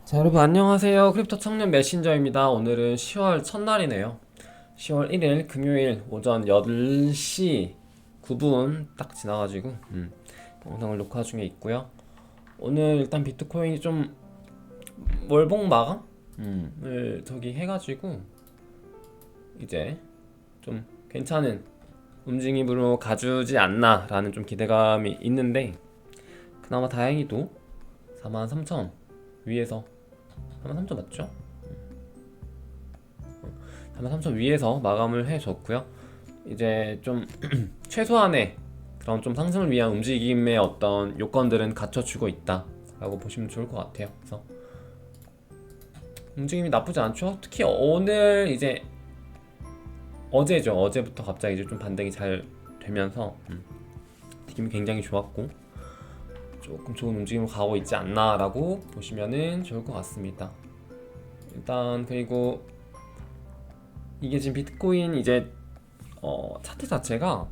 자, 여러분 안녕하세요. 크립토 청년 메신저입니다. 오늘은 10월 첫날이네요. 10월 1일 금요일 오전 8시 9분 딱 지나가지고 영상을 녹화 중에 있고요. 오늘 일단 비트코인이 좀 월봉 마감을 저기 해가지고 이제 좀 괜찮은 움직임으로 가주지 않나 라는 좀 기대감이 있는데, 그나마 다행히도 43,000 위에서 43,000 맞죠? 43,000 위에서 마감을 해줬고요. 이제 좀 최소한의 그런 좀 상승을 위한 움직임의 어떤 요건들은 갖춰주고 있다라고 보시면 좋을 것 같아요. 그래서 움직임이 나쁘지 않죠. 특히 오늘 이제 어제죠. 어제부터 갑자기 이제 좀 반등이 잘 되면서 느낌이 굉장히 좋았고, 조금 좋은 움직임으로 가고 있지 않나라고 보시면은 좋을 것 같습니다. 일단 그리고 이게 지금 비트코인 이제 차트 자체가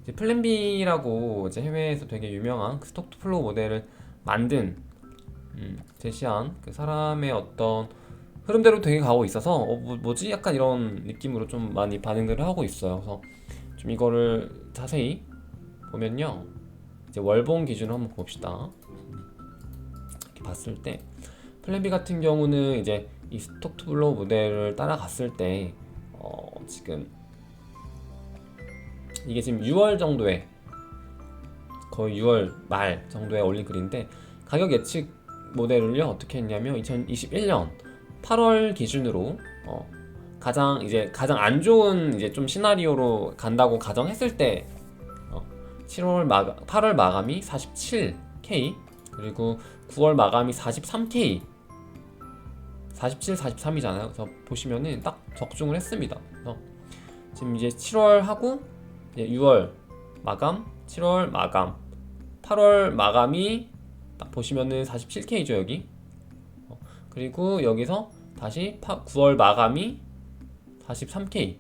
이제 플랜 B라고 이제 해외에서 되게 유명한 그 스톡 투 플로우 모델을 만든 제시한 그 사람의 어떤 흐름대로 되게 가고 있어서 뭐지? 약간 이런 느낌으로 좀 많이 반응들을 하고 있어요. 그래서 좀 이거를 자세히 보면요, 이제 월봉 기준으로 한번 봅시다. 이렇게 봤을 때 플랜 B 같은 경우는 이제 이 스톡 투 플로우 모델을 따라갔을 때 지금 이게 지금 6월 정도에, 거의 6월 말 정도에 올린 글인데, 가격 예측 모델을요 어떻게 했냐면 2021년 8월 기준으로 가장 안 좋은 이제 좀 시나리오로 간다고 가정했을 때 8월 마감이 47K, 그리고 9월 마감이 43K, 47, 43이잖아요. 그래서 보시면은 딱 적중을 했습니다. 그래서 지금 이제 7월 하고 이제 6월 마감, 7월 마감, 8월 마감이 딱 보시면은 47K죠 여기. 그리고 여기서 다시 9월 마감이 43K,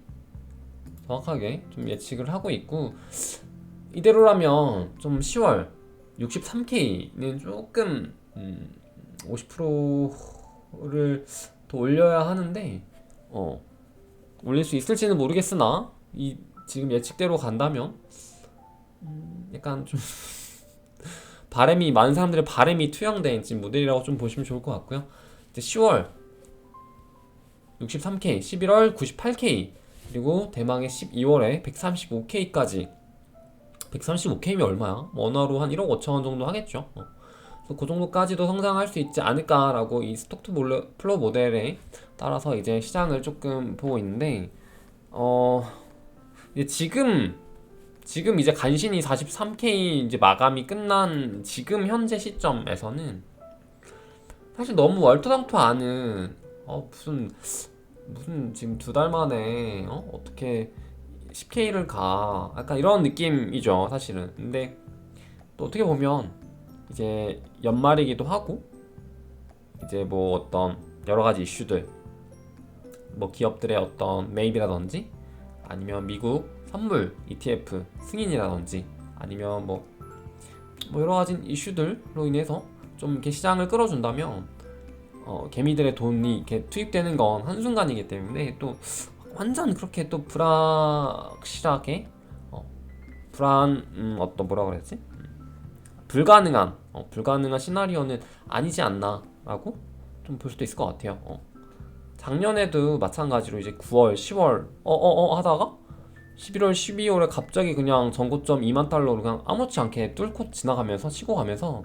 정확하게 좀 예측을 하고 있고, 이대로라면 좀 10월 63K는 조금 50%를 더 올려야 하는데 올릴 수 있을지는 모르겠으나, 이 지금 예측대로 간다면 약간 좀 바램이, 많은 사람들의 바램이 투영된 지금 모델이라고 좀 보시면 좋을 것 같고요. 이제 10월 63K, 11월 98K, 그리고 대망의 12월에 135K까지. 135K면 얼마야? 원화로 한 1억 5천원 정도 하겠죠. 그래서 그 정도까지도 성장할 수 있지 않을까라고 이 스톡 투 플로우 모델에 따라서 이제 시장을 조금 보고 있는데, 이제 지금 이제 간신히 43K 이제 마감이 끝난 지금 현재 시점에서는 사실 너무 얼토당토 않은 무슨 지금 2달 만에 어떻게 10K를 가, 약간 이런 느낌이죠 사실은. 근데 또 어떻게 보면 이제 연말이기도 하고, 이제 뭐 어떤 여러 가지 이슈들, 뭐 기업들의 어떤 매입이라든지, 아니면 미국 선물 ETF 승인이라든지, 아니면 뭐 여러 가지 이슈들로 인해서 좀 이렇게 시장을 끌어준다면 개미들의 돈이 이렇게 투입되는 건 한순간이기 때문에, 또 완전 그렇게 또 불확실하게 어떤 뭐라 그랬지? 불가능한 시나리오는 아니지 않나라고 좀 볼 수도 있을 것 같아요. 작년에도 마찬가지로 이제 9월, 10월 하다가 11월, 12월에 갑자기 그냥 전고점 2만 달러로 그냥 아무렇지 않게 뚫고 지나가면서 치고 가면서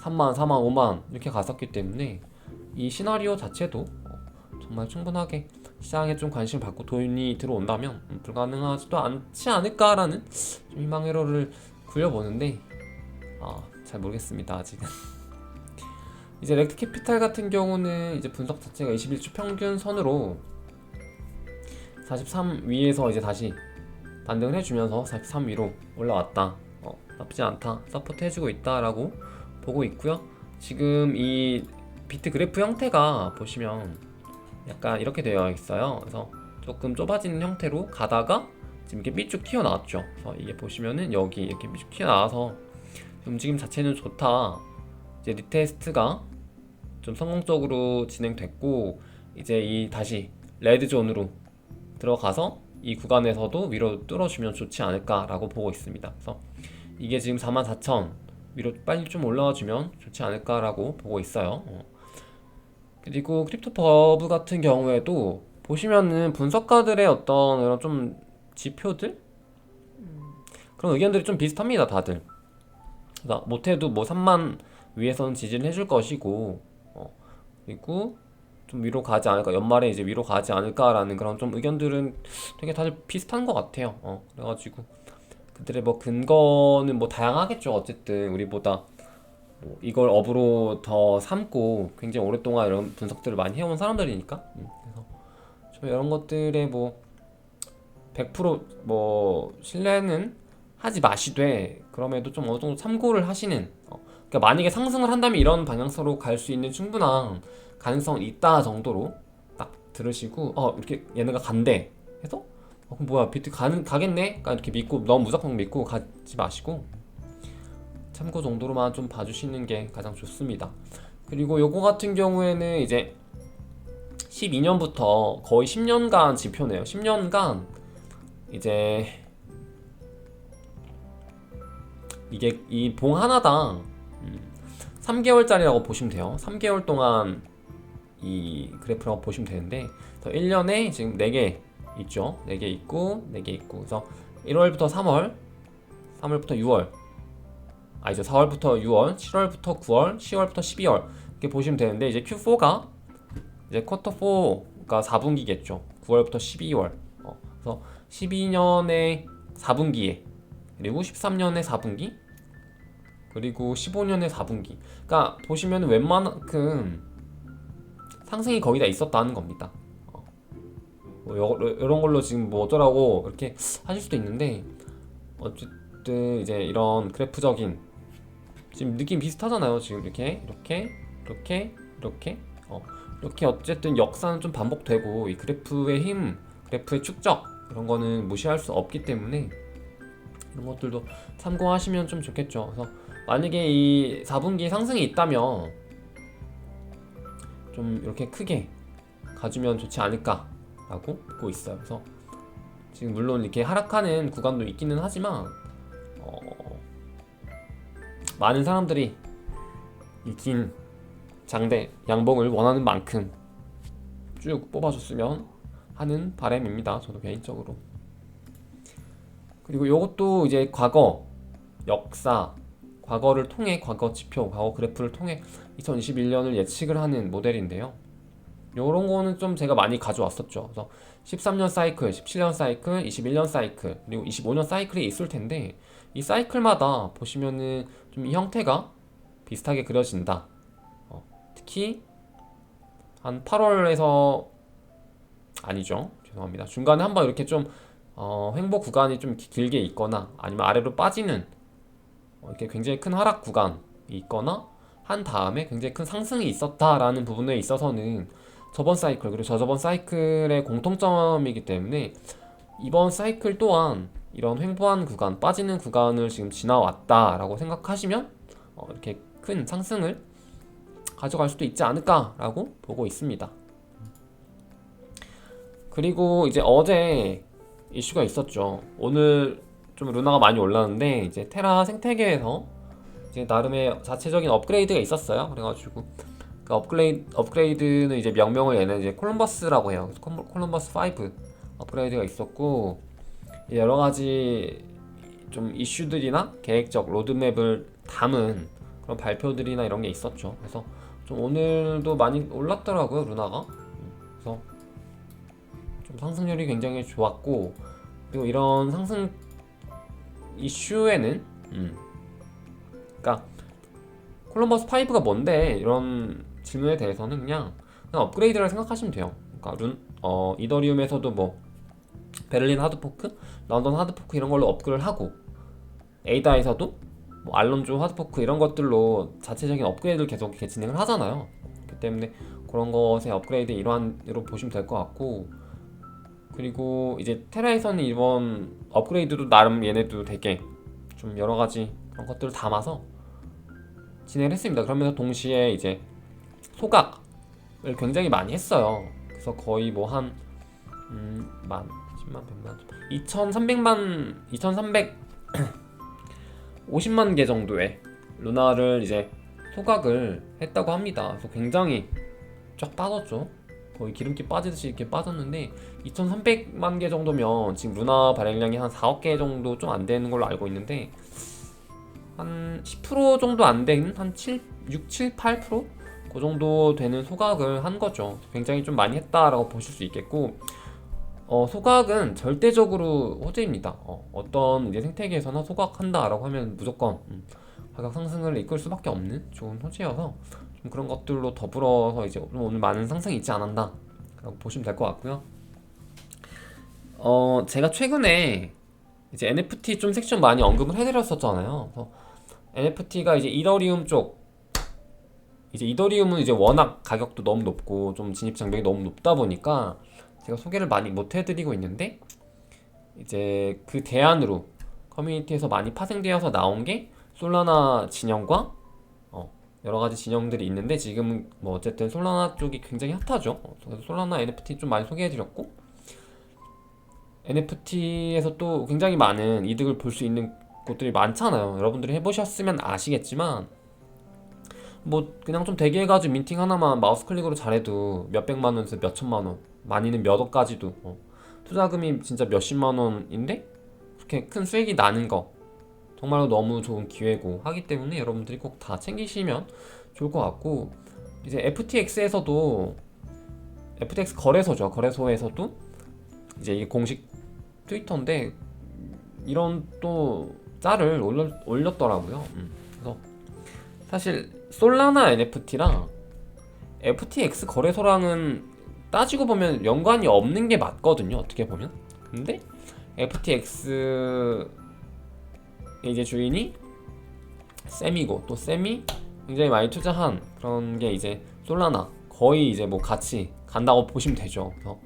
3만, 4만, 5만 이렇게 갔었기 때문에, 이 시나리오 자체도 정말 충분하게 시장에 좀 관심을 받고 돈이 들어온다면 불가능하지도 않지 않을까라는 좀 희망 회로를 굴려보는데, 잘 모르겠습니다 아직은. 이제 렉트 캐피탈 같은 경우는 이제 분석 자체가 21주 평균 선으로 43 위에서 이제 다시 반등을 해주면서 43 위로 올라왔다, 나쁘지 않다, 서포트 해주고 있다라고 보고 있고요. 지금 이 비트 그래프 형태가 보시면 약간 이렇게 되어 있어요. 그래서 조금 좁아지는 형태로 가다가 지금 이렇게 삐쭉 튀어나왔죠. 그래서 이게 보시면은 여기 이렇게 삐쭉 튀어나와서 움직임 자체는 좋다. 이제 리테스트가 좀 성공적으로 진행됐고 이제 이 다시 레드 존으로 들어가서 이 구간에서도 위로 뚫어주면 좋지 않을까라고 보고 있습니다. 그래서 이게 지금 44,000 위로 빨리 좀 올라와주면 좋지 않을까라고 보고 있어요. 그리고 크립토 버브 같은 경우에도 보시면은 분석가들의 어떤 그런 좀 지표들? 그런 의견들이 좀 비슷합니다, 다들. 그러니까 못해도 뭐 3만 위에서는 지지를 해줄 것이고, 그리고 좀 위로 가지 않을까, 연말에 이제 위로 가지 않을까라는 그런 좀 의견들은 되게 다들 비슷한 것 같아요. 그래가지고 그들의 뭐 근거는 뭐 다양하겠죠. 어쨌든 우리보다 뭐 이걸 업으로 더 삼고 굉장히 오랫동안 이런 분석들을 많이 해온 사람들이니까. 그래서 좀 이런 것들에 뭐 100%뭐 신뢰는 하지 마시되 그럼에도 좀 어느 정도 참고를 하시는. 그러니까 만약에 상승을 한다면 이런 방향성으로 갈 수 있는 충분한 가능성이 있다 정도로 딱 들으시고 이렇게 얘네가 간대 해서 그럼 뭐야 비트 가겠네? 그러니까 이렇게 믿고 너무 무조건 믿고 가지 마시고 참고 정도로만 좀 봐주시는 게 가장 좋습니다. 그리고 요거 같은 경우에는 이제 12년부터 거의 10년간 지표네요. 10년간 이제 이게 이 봉 하나당 3개월짜리라고 보시면 돼요. 3개월 동안 이 그래프라고 보시면 되는데 1년에 지금 4개 있죠. 4개 있고 4개 있고 그래서 1월부터 3월 3월부터 6월 이제 4월부터 6월 7월부터 9월 10월부터 12월 이렇게 보시면 되는데 이제 Q4가 이제 쿼터 4가 4분기겠죠. 9월부터 12월 그래서 12년의 4분기에 그리고 13년의 4분기 그리고 15년의 4분기 그러니까 보시면 웬만큼 상승이 거의 다 있었다는 겁니다. 뭐 이런 걸로 지금 뭐 어쩌라고 이렇게 하실 수도 있는데 어쨌든 이제 이런 그래프적인 지금 느낌 비슷하잖아요. 지금 이렇게 이렇게 어쨌든 역사는 좀 반복되고 이 그래프의 힘, 그래프의 축적 이런 거는 무시할 수 없기 때문에 이런 것들도 참고하시면 좀 좋겠죠. 그래서 만약에 이 4분기 상승이 있다면 좀 이렇게 크게 가주면 좋지 않을까라고 보고 있어요. 그래서 지금 물론 이렇게 하락하는 구간도 있기는 하지만 많은 사람들이 이 긴 장대 양봉을 원하는 만큼 쭉 뽑아줬으면 하는 바람입니다. 저도 개인적으로. 그리고 이것도 이제 과거 역사 과거를 통해 과거 지표 과거 그래프를 통해 2021년을 예측을 하는 모델인데요. 요런 거는 좀 제가 많이 가져왔었죠. 그래서 13년 사이클, 17년 사이클, 21년 사이클, 그리고 25년 사이클이 있을 텐데 이 사이클마다 보시면은 좀 이 형태가 비슷하게 그려진다. 특히 한 8월에서 아니죠. 죄송합니다. 중간에 한번 이렇게 좀 횡보 구간이 좀 길게 있거나 아니면 아래로 빠지는 이렇게 굉장히 큰 하락 구간이 있거나 한 다음에 굉장히 큰 상승이 있었다라는 부분에 있어서는 저번 사이클 그리고 저저번 사이클의 공통점이기 때문에 이번 사이클 또한 이런 횡보한 구간, 빠지는 구간을 지금 지나왔다라고 생각하시면 이렇게 큰 상승을 가져갈 수도 있지 않을까라고 보고 있습니다. 그리고 이제 어제 이슈가 있었죠. 오늘 좀 루나가 많이 올랐는데 이제 테라 생태계에서 이제 나름의 자체적인 업그레이드가 있었어요. 그래가지고 그 업그레이드는 이제 명명을 얘는 이제 콜럼버스라고 해요. 그래서 콜럼버스 5 업그레이드가 있었고 여러 가지 좀 이슈들이나 계획적 로드맵을 담은 그런 발표들이나 이런 게 있었죠. 그래서 좀 오늘도 많이 올랐더라고요, 루나가. 그래서 좀 상승률이 굉장히 좋았고 그리고 이런 상승 이슈에는 그러니까 콜럼버스 5가 뭔데 이런 질문에 대해서는 그냥 업그레이드라 생각하시면 돼요. 그러니까 이더리움에서도 뭐 베를린 하드포크, 런던 하드포크 이런 걸로 업그레이드를 하고 에이다에서도 뭐 알론조 하드포크 이런 것들로 자체적인 업그레이드를 계속 이렇게 진행을 하잖아요. 그렇기 때문에 그런 것의 업그레이드 일환으로 보시면 될 것 같고 그리고 이제 테라에서는 이번 업그레이드도 나름 얘네도 되게 좀 여러 가지 그런 것들을 담아서 진행을 했습니다. 그러면서 동시에 이제 소각을 굉장히 많이 했어요. 그래서 거의 뭐 한 만, 10만, 100만, 2350만 개 정도의 루나를 이제 소각을 했다고 합니다. 그래서 굉장히 쫙 빠졌죠. 거의 기름기 빠지듯이 이렇게 빠졌는데 2300만 개 정도면 지금 루나 발행량이 한 4억 개 정도 좀 안 되는 걸로 알고 있는데 한 10% 정도 안 되는 한 6, 7, 8%? 그 정도 되는 소각을 한 거죠. 굉장히 좀 많이 했다라고 보실 수 있겠고 소각은 절대적으로 호재입니다. 어떤 이제 생태계에서나 소각한다라고 하면 무조건 가격 상승을 이끌 수밖에 없는 좋은 호재여서 좀 그런 것들로 더불어서 이제 오늘 많은 상승이 있지 않았나 라고 보시면 될 것 같고요. 제가 최근에 이제 NFT 좀 섹션 많이 언급을 해드렸었잖아요. 그래서 NFT가 이제 이더리움 쪽, 이제 이더리움은 이제 워낙 가격도 너무 높고 좀 진입 장벽이 너무 높다 보니까 제가 소개를 많이 못 해드리고 있는데, 이제 그 대안으로 커뮤니티에서 많이 파생되어서 나온 게 솔라나 진영과 여러 가지 진영들이 있는데, 지금은 뭐 어쨌든 솔라나 쪽이 굉장히 핫하죠. 그래서 솔라나 NFT 좀 많이 소개해드렸고, NFT에서 또 굉장히 많은 이득을 볼 수 있는 곳들이 많잖아요. 여러분들이 해보셨으면 아시겠지만 뭐 그냥 좀 대기해가지고 민팅 하나만 마우스 클릭으로 잘해도 몇백만 원에서 몇천만 원, 많이는 몇 억까지도 투자금이 진짜 몇십만 원인데 그렇게 큰 수익이 나는 거 정말로 너무 좋은 기회고 하기 때문에 여러분들이 꼭 다 챙기시면 좋을 것 같고, 이제 FTX에서도 FTX 거래소죠. 거래소에서도 이제 이게 공식 트위터인데 이런 또 짤을 올렸더라고요. 그래서 사실 솔라나 NFT랑 FTX 거래소랑은 따지고 보면 연관이 없는 게 맞거든요. 어떻게 보면. 근데 FTX 이제 주인이 쌤이고 또 쌤이 굉장히 많이 투자한 그런 게 이제 솔라나 거의 이제 뭐 같이 간다고 보시면 되죠. 그래서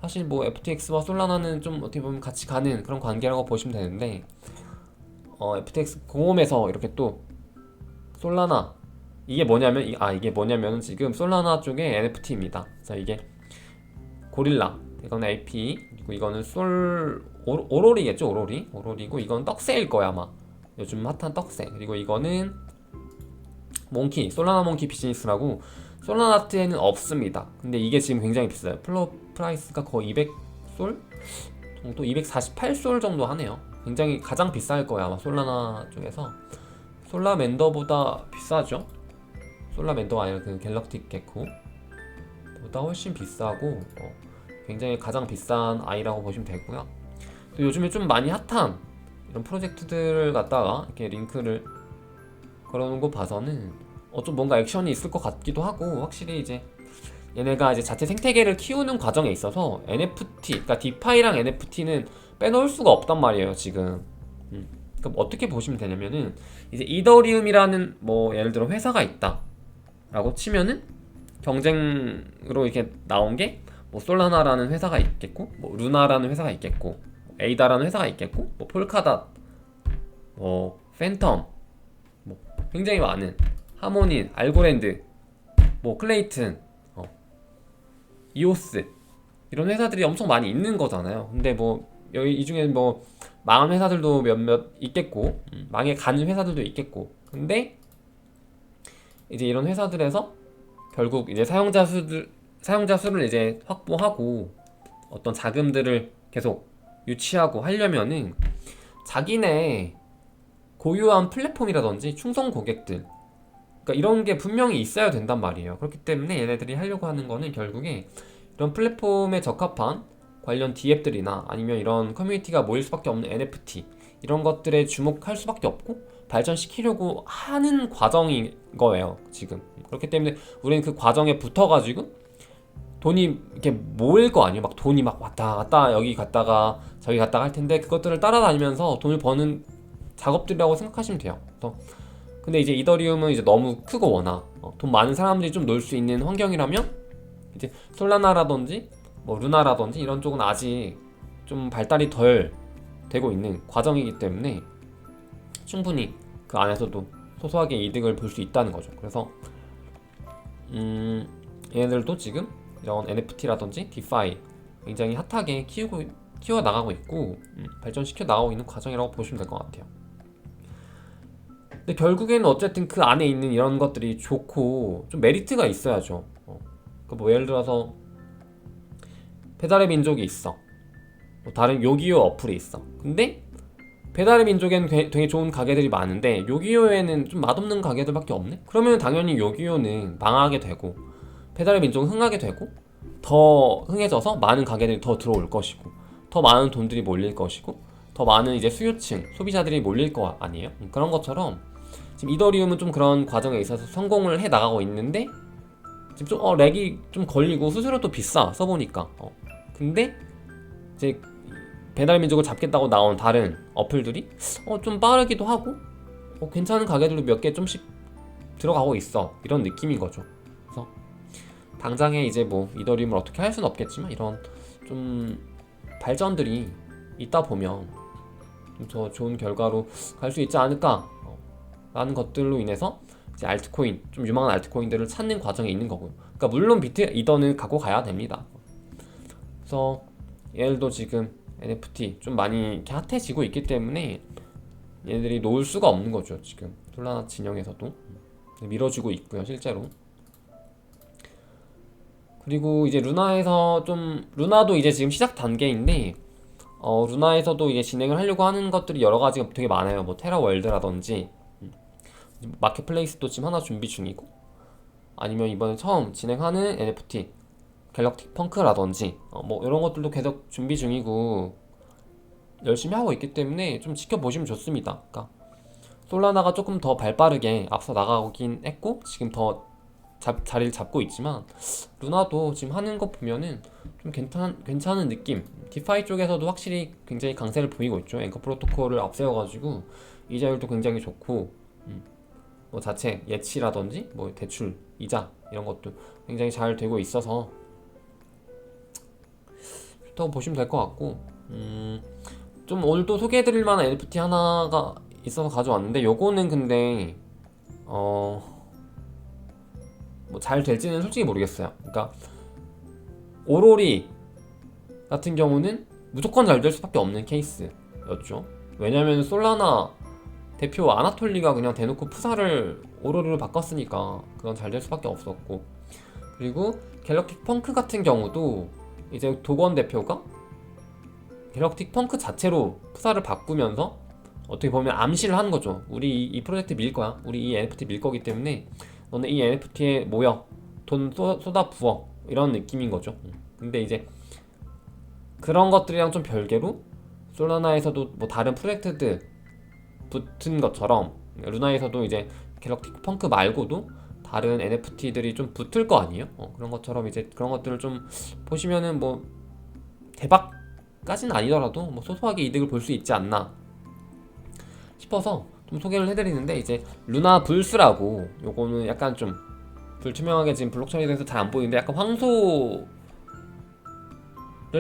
사실 뭐 FTX와 솔라나는 좀 어떻게 보면 같이 가는 그런 관계라고 보시면 되는데, FTX 공홈에서 이렇게 또 솔라나 이게 뭐냐면 지금 솔라나 쪽의 NFT입니다. 자, 이게 고릴라, 이건 AP, 그리고 이거는 오로리겠죠. 오로리고 이건 떡새일 거야 아마. 요즘 핫한 떡새. 그리고 이거는 몽키, 솔라나 몽키 비즈니스라고 솔라나트에는 없습니다. 근데 이게 지금 굉장히 비싸요. 플로 프라이스가 거의 200솔 정도, 248솔 정도 하네요. 굉장히 가장 비쌀 거야 아마 솔라나 쪽에서. 솔라맨더보다 비싸죠. 솔라맨더가 아니라 그 갤럭틱 게코 보다 훨씬 비싸고 굉장히 가장 비싼 아이라고 보시면 되고요. 또 요즘에 좀 많이 핫한 이런 프로젝트들을 갖다가 이렇게 링크를 걸어놓은 거 봐서는 좀 뭔가 액션이 있을 것 같기도 하고, 확실히 이제 얘네가 이제 자체 생태계를 키우는 과정에 있어서 NFT, 그러니까 디파이랑 NFT는 빼놓을 수가 없단 말이에요 지금. 그럼 어떻게 보시면 되냐면은 이제 이더리움이라는 뭐 예를 들어 회사가 있다라고 치면은 경쟁으로 이렇게 나온 게 뭐 솔라나라는 회사가 있겠고, 뭐 루나라는 회사가 있겠고, 에이다라는 회사가 있겠고, 뭐 폴카닷, 뭐 팬텀, 뭐 굉장히 많은 하모닌, 알고랜드, 뭐 클레이튼, 이오스 이런 회사들이 엄청 많이 있는 거잖아요. 근데 뭐 여기 이 중에 뭐 망한 회사들도 몇몇 있겠고, 망해 가는 회사들도 있겠고, 근데 이제 이런 회사들에서 결국 이제 사용자 수를 이제 확보하고 어떤 자금들을 계속 유치하고 하려면은 자기네 고유한 플랫폼이라든지 충성 고객들, 그러니까 이런 게 분명히 있어야 된단 말이에요. 그렇기 때문에 얘네들이 하려고 하는 거는 결국에 이런 플랫폼에 적합한 관련 D앱들이나 아니면 이런 커뮤니티가 모일 수밖에 없는 NFT 이런 것들에 주목할 수밖에 없고 발전시키려고 하는 과정인 거예요 지금. 그렇기 때문에 우리는 그 과정에 붙어가지고 돈이 이렇게 모일 거 아니에요. 막 돈이 막 왔다 갔다 여기 갔다가 저기 갔다가 할 텐데, 그것들을 따라다니면서 돈을 버는 작업들이라고 생각하시면 돼요. 근데 이제 이더리움은 이제 너무 크고 워낙 돈 많은 사람들이 좀 놀 수 있는 환경이라면 이제 솔라나라든지 뭐 루나라든지 이런 쪽은 아직 좀 발달이 덜 되고 있는 과정이기 때문에 충분히 그 안에서도 소소하게 이득을 볼 수 있다는 거죠. 그래서 얘네들도 지금 이런 NFT라든지 디파이 굉장히 핫하게 키워 나가고 있고 발전시켜 나가고 있는 과정이라고 보시면 될 것 같아요. 근데 결국에는 어쨌든 그 안에 있는 이런 것들이 좋고 좀 메리트가 있어야죠. 뭐 예를 들어서 배달의 민족이 있어. 뭐 다른 요기요 어플이 있어. 근데 배달의 민족에는 되게 좋은 가게들이 많은데 요기요에는 좀 맛없는 가게들밖에 없네? 그러면 당연히 요기요는 망하게 되고 배달의 민족은 흥하게 되고 더 흥해져서 많은 가게들이 더 들어올 것이고 더 많은 돈들이 몰릴 것이고 더 많은 이제 수요층, 소비자들이 몰릴 거 아니에요? 그런 것처럼 지금 이더리움은 좀 그런 과정에 있어서 성공을 해 나가고 있는데 지금 좀 렉이 좀 걸리고 수수료도 비싸 써보니까 근데 이제 배달 민족을 잡겠다고 나온 다른 어플들이 좀 빠르기도 하고 괜찮은 가게들도 몇 개 좀씩 들어가고 있어 이런 느낌인 거죠. 그래서 당장에 이제 뭐 이더리움을 어떻게 할 수는 없겠지만 이런 좀 발전들이 있다 보면 좀 더 좋은 결과로 갈 수 있지 않을까 라는 것들로 인해서 이제 알트코인 좀 유망한 알트코인들을 찾는 과정에 있는 거고요. 그러니까 물론 비트 이더는 갖고 가야 됩니다. 그래서 얘들도 지금 NFT 좀 많이 이렇게 핫해지고 있기 때문에 얘들이 놓을 수가 없는 거죠. 지금 솔라나 진영에서도 밀어주고 있고요, 실제로. 그리고 이제 루나도 이제 지금 시작 단계인데 루나에서도 이제 진행을 하려고 하는 것들이 여러 가지가 되게 많아요. 뭐 테라월드라든지 마켓플레이스도 지금 하나 준비 중이고 아니면 이번에 처음 진행하는 NFT 갤럭틱 펑크라든지 뭐 이런 것들도 계속 준비 중이고 열심히 하고 있기 때문에 좀 지켜보시면 좋습니다. 그러니까 솔라나가 조금 더 발빠르게 앞서 나가긴 했고 지금 더 자리를 잡고 있지만 루나도 지금 하는 거 보면은 좀 괜찮은 느낌. 디파이 쪽에서도 확실히 굉장히 강세를 보이고 있죠. 앵커 프로토콜을 앞세워가지고 이자율도 굉장히 좋고 뭐 자체 예치라든지 뭐 대출 이자 이런 것도 굉장히 잘 되고 있어서 좋다고 보시면 될 것 같고 좀 오늘 또 소개해드릴 만한 NFT 하나가 있어서 가져왔는데 요거는 근데 뭐 잘 될지는 솔직히 모르겠어요. 그러니까 오로리 같은 경우는 무조건 잘 될 수밖에 없는 케이스였죠. 왜냐면 솔라나 대표 아나톨리가 그냥 대놓고 푸사를 오로리로 바꿨으니까 그건 잘 될 수밖에 없었고 그리고 갤럭틱 펑크 같은 경우도 이제 도건 대표가 갤럭틱 펑크 자체로 푸사를 바꾸면서 어떻게 보면 암시를 하는 거죠. 우리 이 프로젝트 밀 거야. 우리 이 NFT 밀 거기 때문에 너는 이 NFT에 모여 돈 쏟아 부어 이런 느낌인 거죠. 근데 이제 그런 것들이랑 좀 별개로 솔라나에서도 뭐 다른 프로젝트들 붙은 것처럼 루나에서도 이제 갤럭틱 펑크 말고도 다른 NFT들이 좀 붙을 거 아니에요? 그런 것처럼 이제 그런 것들을 좀 보시면은 뭐 대박까지는 아니더라도 뭐 소소하게 이득을 볼 수 있지 않나 싶어서 좀 소개를 해드리는데 이제 루나 불스라고 요거는 약간 좀 불투명하게 지금 블록 처리에 대해서 잘 안 보이는데 약간 황소를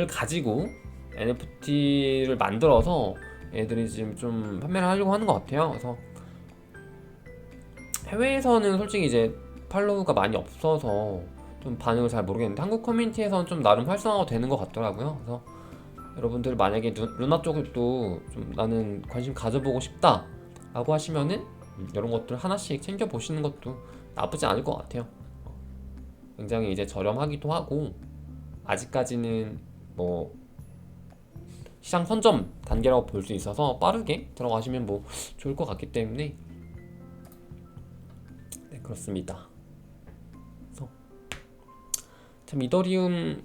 가지고 NFT를 만들어서 애들이 지금 좀 판매를 하려고 하는 것 같아요. 그래서 해외에서는 솔직히 이제 팔로우가 많이 없어서 좀 반응을 잘 모르겠는데 한국 커뮤니티에서는 좀 나름 활성화가 되는 것 같더라고요. 그래서 여러분들 만약에 루나 쪽을 또 좀 나는 관심 가져보고 싶다 라고 하시면은 이런 것들 하나씩 챙겨보시는 것도 나쁘지 않을 것 같아요. 굉장히 이제 저렴하기도 하고 아직까지는 뭐 시장 선점 단계라고 볼 수 있어서 빠르게 들어가시면 뭐 좋을 것 같기 때문에 네, 그렇습니다. 그래서 참 이더리움을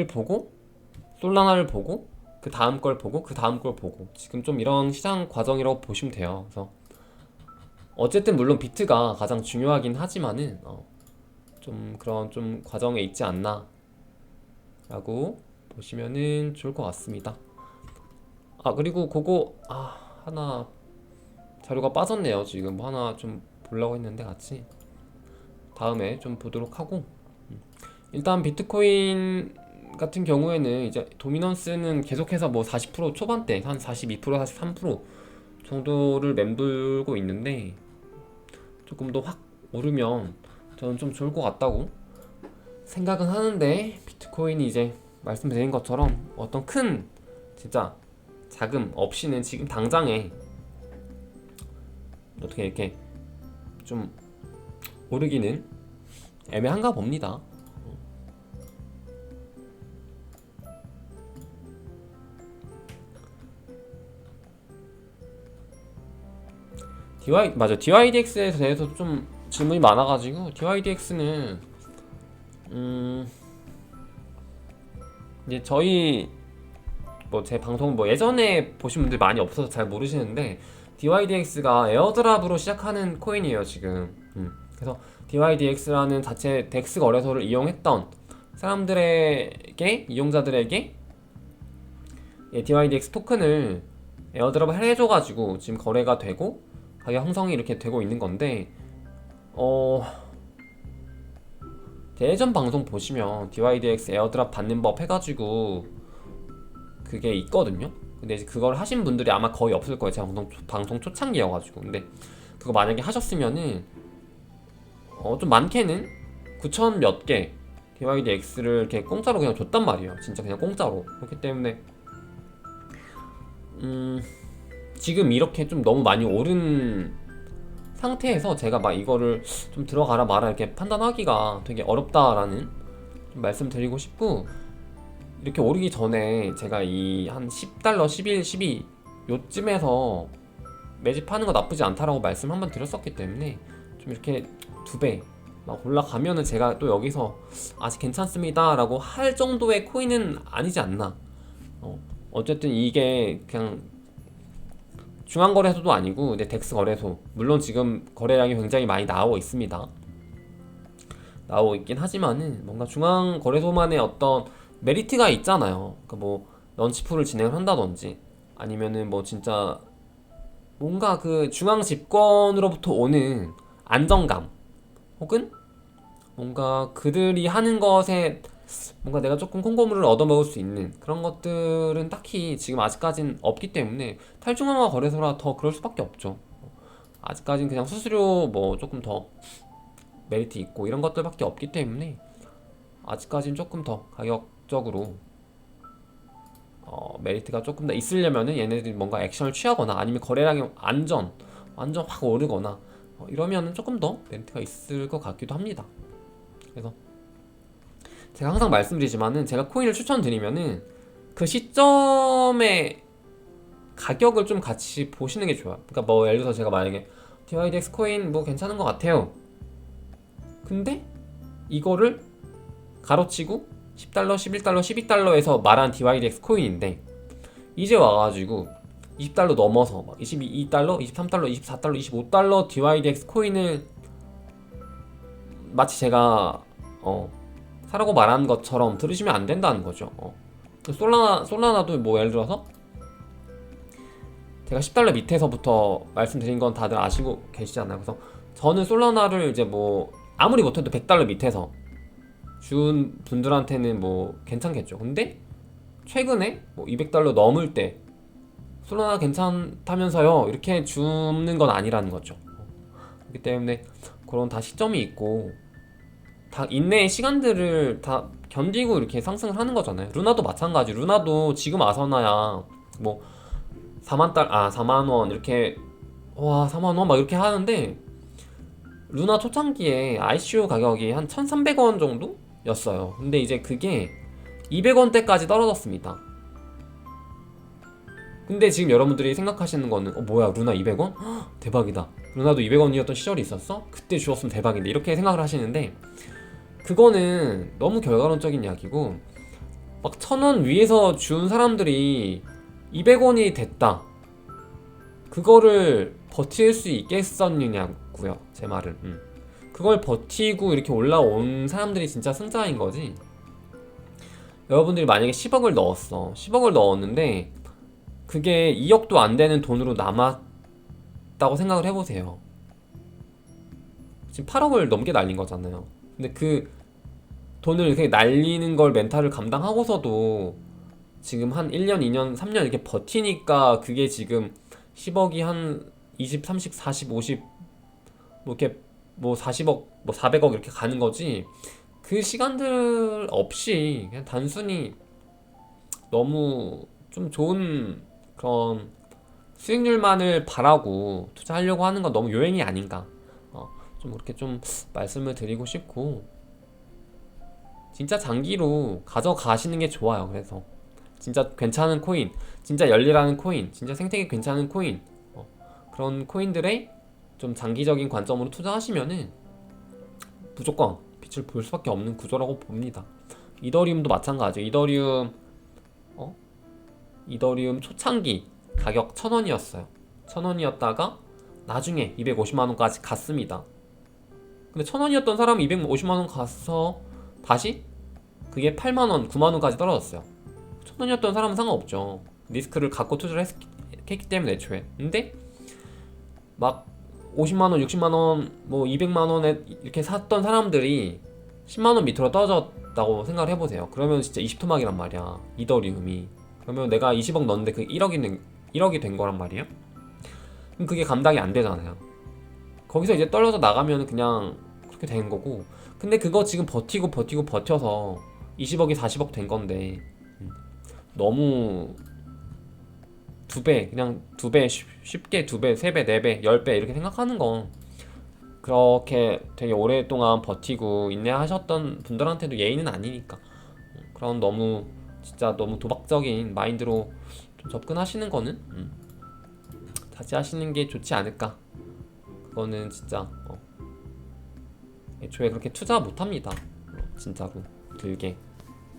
보고 솔라나를 보고 그 다음 걸 보고 그 다음 걸 보고 지금 좀 이런 시장 과정이라고 보시면 돼요. 그래서 어쨌든 물론 비트가 가장 중요하긴 하지만은 좀 그런 좀 과정에 있지 않나 라고 보시면은 좋을 것 같습니다. 그리고 그거 하나 자료가 빠졌네요. 지금 뭐 하나 좀 보려고 했는데 같이 다음에 좀 보도록 하고 일단 비트코인 같은 경우에는 이제 도미넌스는 계속해서 뭐 40% 초반대 한 42% 43% 정도를 맴돌고 있는데 조금 더 확 오르면 저는 좀 좋을 것 같다고 생각은 하는데, 비트코인이 이제 말씀드린 것처럼 어떤 큰 진짜 자금 없이는 지금 당장에 어떻게 이렇게 좀 오르기는 애매한가 봅니다. 맞아. DYDX에 대해서 좀 질문이 많아가지고, DYDX는 이제 저희 뭐 제 방송 뭐 예전에 보신 분들 많이 없어서 잘 모르시는데, DYDX가 에어드랍으로 시작하는 코인이에요 지금. 그래서 DYDX라는 자체 덱스 거래소를 이용했던 사람들에게, 이용자들에게 DYDX 토큰을 에어드랍을 해줘가지고 지금 거래가 되고 가격 형성이 이렇게 되고 있는 건데, 예전 방송 보시면 DYDX 에어드랍 받는 법 해가지고 그게 있거든요. 근데 이제 그걸 하신 분들이 아마 거의 없을 거예요. 제가 방송 초창기여가지고. 근데 그거 만약에 하셨으면은 좀 많게는 9천 몇 개 DYDX를 이렇게 공짜로 그냥 줬단 말이에요. 진짜 그냥 공짜로. 그렇기 때문에 지금 이렇게 좀 너무 많이 오른 상태에서 제가 막 이거를 좀 들어가라 마라 이렇게 판단하기가 되게 어렵다라는 좀 말씀드리고 싶고, 이렇게 오르기 전에 제가 이 한 10달러, 11, 12 요쯤에서 매집하는 거 나쁘지 않다라고 말씀 한번 드렸었기 때문에, 좀 이렇게 2배 막 올라가면은 제가 또 여기서 아직 괜찮습니다 라고 할 정도의 코인은 아니지 않나. 어쨌든 이게 그냥 중앙거래소도 아니고 이제 덱스 거래소, 물론 지금 거래량이 굉장히 많이 나오고 있습니다. 나오고 있긴 하지만은 뭔가 중앙거래소만의 어떤 메리트가 있잖아요. 그러니까 뭐 런치풀을 진행을 한다든지, 아니면은 뭐 진짜 뭔가 그 중앙 집권으로부터 오는 안정감, 혹은 뭔가 그들이 하는 것에 뭔가 내가 조금 콩고물을 얻어먹을 수 있는 그런 것들은 딱히 지금 아직까진 없기 때문에, 탈중앙화 거래소라 더 그럴 수밖에 없죠. 아직까진 그냥 수수료 뭐 조금 더 메리트 있고 이런 것들밖에 없기 때문에, 아직까진 조금 더 가격적으로 메리트가 조금 더 있으려면은 얘네들이 뭔가 액션을 취하거나, 아니면 거래량이 완전 확 오르거나 이러면은 조금 더 메리트가 있을 것 같기도 합니다. 그래서 제가 항상 말씀드리지만은, 제가 코인을 추천드리면은 그 시점에 가격을 좀 같이 보시는 게 좋아요. 그러니까 뭐 예를 들어서 제가 만약에 DYDX 코인 뭐 괜찮은 것 같아요. 근데 이거를 가로치고 10달러, 11달러, 12달러에서 말한 DYDX 코인인데, 이제 와가지고 20달러 넘어서 막 22달러, 23달러, 24달러, 25달러 DYDX 코인을 마치 제가 사라고 말한 것처럼 들으시면 안 된다는 거죠. 솔라나도 뭐 예를 들어서 제가 10달러 밑에서부터 말씀드린 건 다들 아시고 계시잖아요. 그래서 저는 솔라나를 이제 뭐 아무리 못해도 100달러 밑에서 준 분들한테는 뭐 괜찮겠죠. 근데 최근에 뭐 200달러 넘을 때 솔라나 괜찮다면서요 이렇게 주는 건 아니라는 거죠. 그렇기 때문에 그런 다 시점이 있고, 다 인내의 시간들을 다 견디고 이렇게 상승을 하는 거잖아요. 루나도 마찬가지. 루나도 지금 와서나야 뭐 4만원 이렇게, 와 4만원 막 이렇게 하는데, 루나 초창기에 ICO 가격이 한 1,300원 정도 였어요. 근데 이제 그게 200원대까지 떨어졌습니다. 근데 지금 여러분들이 생각하시는 거는 뭐야 루나 200원? 대박이다. 루나도 200원이었던 시절이 있었어? 그때 주었으면 대박인데, 이렇게 생각을 하시는데, 그거는 너무 결과론적인 이야기고, 막 1,000원 위에서 준 사람들이 200원이 됐다, 그거를 버틸 수 있겠었느냐고요, 제 말은. 그걸 버티고 이렇게 올라온 사람들이 진짜 승자인 거지. 여러분들이 만약에 10억을 넣었어. 10억을 넣었는데 그게 2억도 안 되는 돈으로 남았다고 생각을 해보세요. 지금 8억을 넘게 날린 거잖아요. 근데 그 돈을 이렇게 날리는 걸 멘탈을 감당하고서도 지금 한 1년, 2년, 3년 이렇게 버티니까 그게 지금 10억이 한 20, 30, 40, 50 뭐 이렇게 뭐 40억 뭐 400억 이렇게 가는 거지. 그 시간들 없이 그냥 단순히 너무 좀 좋은 그런 수익률만을 바라고 투자하려고 하는 건 너무 요행이 아닌가. 좀 그렇게 좀 말씀을 드리고 싶고, 진짜 장기로 가져가시는 게 좋아요. 그래서 진짜 괜찮은 코인, 진짜 열리라는 코인, 진짜 생태계 괜찮은 코인, 그런 코인들에 좀 장기적인 관점으로 투자하시면은 무조건 빛을 볼 수밖에 없는 구조라고 봅니다. 이더리움도 마찬가지. 이더리움 초창기 가격 1,000원이었어요. 1,000원이었다가 나중에 250만원까지 갔습니다. 근데 1,000원이었던 사람이 250만원 가서 다시 그게 8만원, 9만원까지 떨어졌어요. 1,000원이었던 사람은 상관없죠. 리스크를 갖고 투자를 했기 때문에 애초에. 근데 막 50만원, 60만원, 뭐 200만원에 이렇게 샀던 사람들이 10만원 밑으로 떨어졌다고 생각을 해보세요. 그러면 진짜 20토막이란 말이야, 이더리움이. 그러면 내가 20억 넣었는데 그 1억이 된 거란 말이에요. 그럼 그게 감당이 안 되잖아요. 거기서 이제 떨어져 나가면 그냥 그렇게 되는 거고. 근데 그거 지금 버텨서 20억이 40억 된 건데, 너무 그냥 두 배, 쉽게 두 배, 세 배, 네 배, 10배 이렇게 생각하는 건, 그렇게 되게 오랫동안 버티고 인내하셨던 분들한테도 예의는 아니니까. 그런 진짜 너무 도박적인 마인드로 좀 접근하시는 거는 자제하시는 게 좋지 않을까. 그거는 진짜 애초에 그렇게 투자 못합니다. 진짜로 들게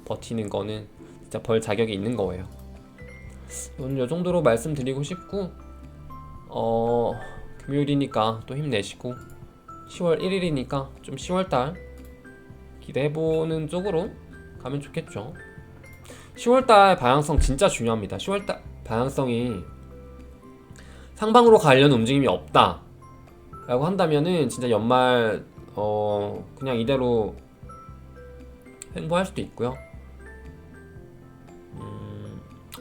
버티는 거는 진짜 벌 자격이 있는 거예요. 오늘 요 정도로 말씀드리고 싶고, 금요일이니까 또 힘내시고, 10월 1일이니까 좀 10월달 기대해보는 쪽으로 가면 좋겠죠. 10월달 방향성 진짜 중요합니다. 10월달 방향성이 상방으로 가려는 움직임이 없다 라고 한다면은 진짜 연말 그냥 이대로 횡보할 수도 있고요.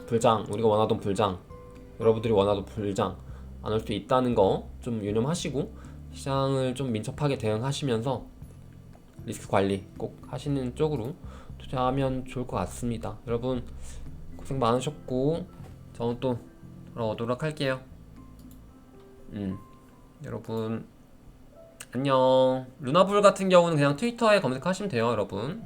불장, 우리가 원하던 불장, 여러분들이 원하던 불장 안 올 수도 있다는 거 좀 유념하시고, 시장을 좀 민첩하게 대응하시면서 리스크 관리 꼭 하시는 쪽으로 투자하면 좋을 것 같습니다. 여러분 고생 많으셨고, 저는 또 돌아오도록 할게요. 여러분 안녕. 루나불 같은 경우는 그냥 트위터에 검색하시면 돼요, 여러분.